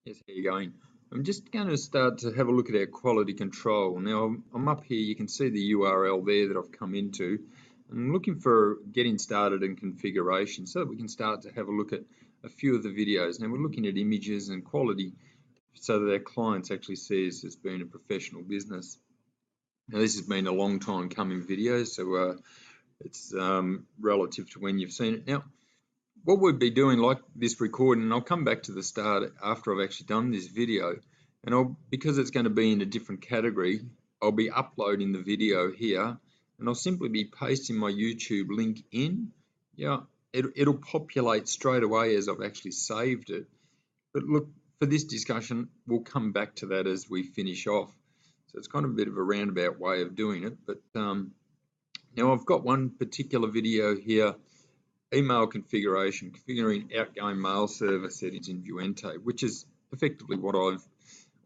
Yes, how you going? I'm just going to start to have a look at our quality control. Now, I'm up here, you can see the URL there that I've come into. I'm looking for getting started in configuration so that we can start to have a look at a few of the videos. Now, we're looking at images and quality so that our clients actually see us as being a professional business. Now, this has been a long time coming video, so it's relative to when you've seen it. Now, what we'd be doing like this recording, and I'll come back to the start after I've actually done this video, and because it's going to be in a different category, I'll be uploading the video here, and I'll simply be pasting my YouTube link in. Yeah, it'll populate straight away as I've actually saved it. But look, for this discussion, we'll come back to that as we finish off. So it's kind of a bit of a roundabout way of doing it, but now I've got one particular video here. Email configuration, configuring outgoing mail server settings in Vuente, which is effectively what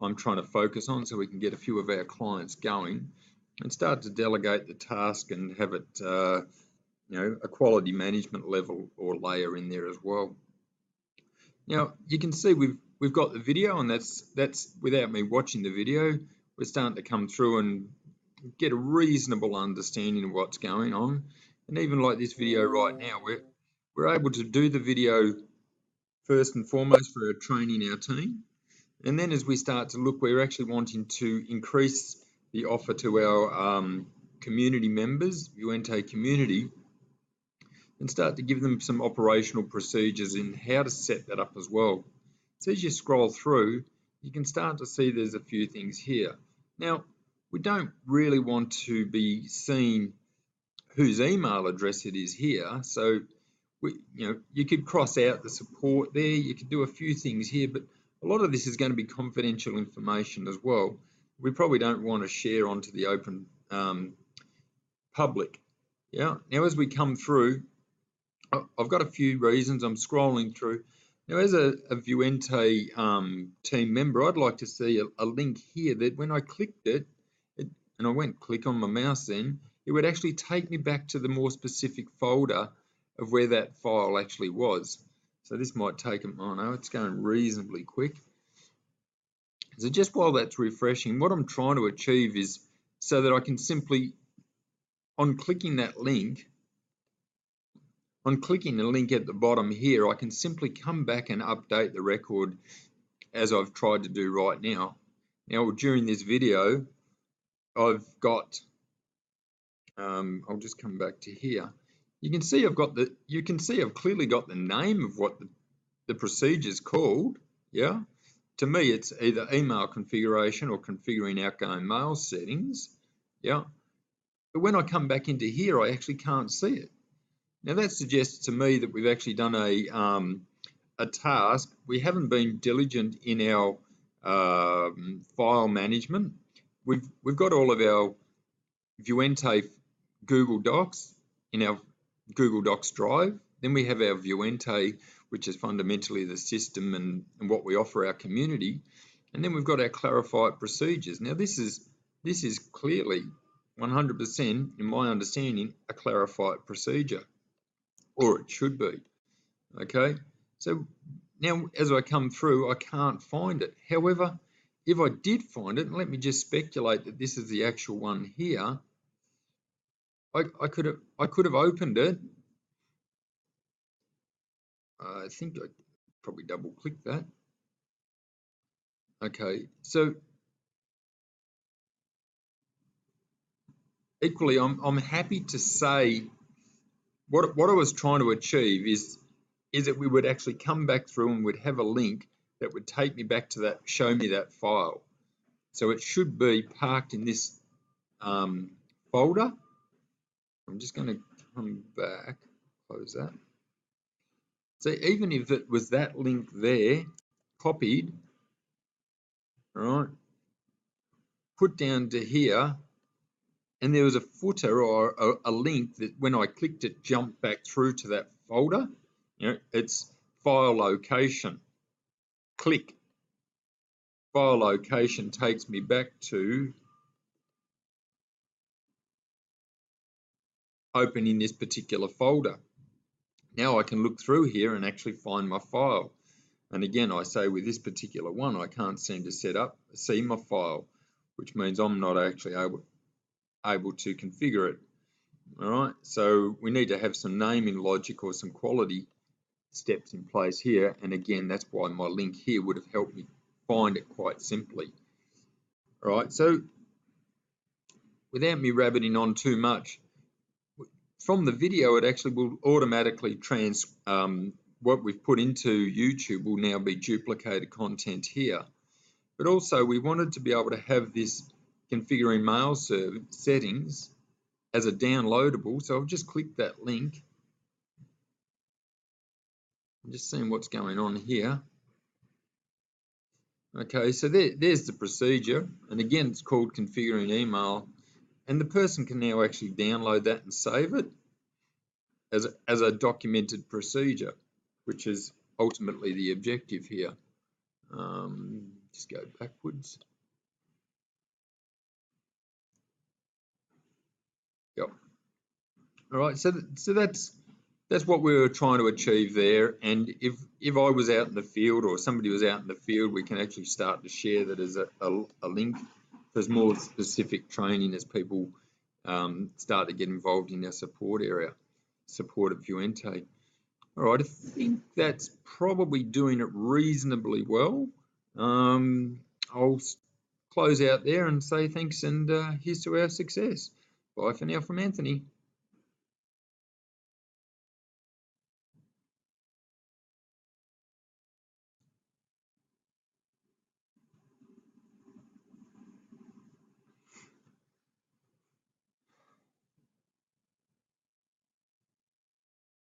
I'm trying to focus on so we can get a few of our clients going and start to delegate the task and have it, a quality management level or layer in there as well. Now, you can see we've got the video, and that's without me watching the video, we're starting to come through and get a reasonable understanding of what's going on. And even like this video right now, we're able to do the video first and foremost for training our team. And then as we start to look, we're actually wanting to increase the offer to our community members, Vuente community, and start to give them some operational procedures in how to set that up as well. So as you scroll through, you can start to see there's a few things here. Now, we don't really want to be seeing whose email address it is here. So, you could cross out the support there. You could do a few things here, but a lot of this is going to be confidential information as well. We probably don't want to share onto the open public. Yeah. Now, as we come through, I've got a few reasons I'm scrolling through. Now, as a Vuente team member, I'd like to see a link here that when I clicked it, and I went click on my mouse then, it would actually take me back to the more specific folder of where that file actually was. So this might take it's going reasonably quick. So just while that's refreshing, what I'm trying to achieve is so that I can simply, on clicking that link, on clicking the link at the bottom here, I can simply come back and update the record as I've tried to do right now. Now, during this video, I've got, I'll just come back to here. You can see I've clearly got the name of what the procedure's called. Yeah. To me, it's either email configuration or configuring outgoing mail settings. Yeah. But when I come back into here, I actually can't see it. Now that suggests to me that we've actually done a task. We haven't been diligent in our file management. We've got all of our Vuente Google Docs in our Google Docs drive. Then we have our Vuente, which is fundamentally the system and what we offer our community. And then we've got our clarified procedures. Now this is clearly 100%, in my understanding, a clarified procedure, or it should be. Okay, so now as I come through, I can't find it. However, if I did find it, and let me just speculate that this is the actual one here, I could have opened it. I think I probably double click that. Okay, so equally, I'm happy to say what I was trying to achieve is that we would actually come back through and would have a link that would take me back to that, show me that file. So it should be parked in this folder. I'm just going to come back, close that. So even if it was that link there, copied, all right, put down to here, and there was a footer or a link that when I clicked it, jumped back through to that folder, it's file location. Click. File location takes me back to opening this particular folder. Now I can look through here and actually find my file. And again, I say with this particular one, I can't seem to see my file, which means I'm not actually able to configure it. All right, so we need to have some naming logic or some quality steps in place here. And again, that's why my link here would have helped me find it quite simply. All right, so without me rabbiting on too much, from the video, it actually will automatically what we've put into YouTube will now be duplicated content here. But also we wanted to be able to have this configuring mail server settings as a downloadable. So I've just clicked that link. I'm just seeing what's going on here. Okay, so there's the procedure. And again, it's called configuring email. And the person can now actually download that and save it as a documented procedure, which is ultimately the objective here. Just go backwards. Yep. All right, so that's what we were trying to achieve there. And if I was out in the field or somebody was out in the field, we can actually start to share that as a link. There's more specific training as people start to get involved in our support area, support of Vuente. All right, I think that's probably doing it reasonably well. I'll close out there and say thanks and here's to our success. Bye for now from Anthony.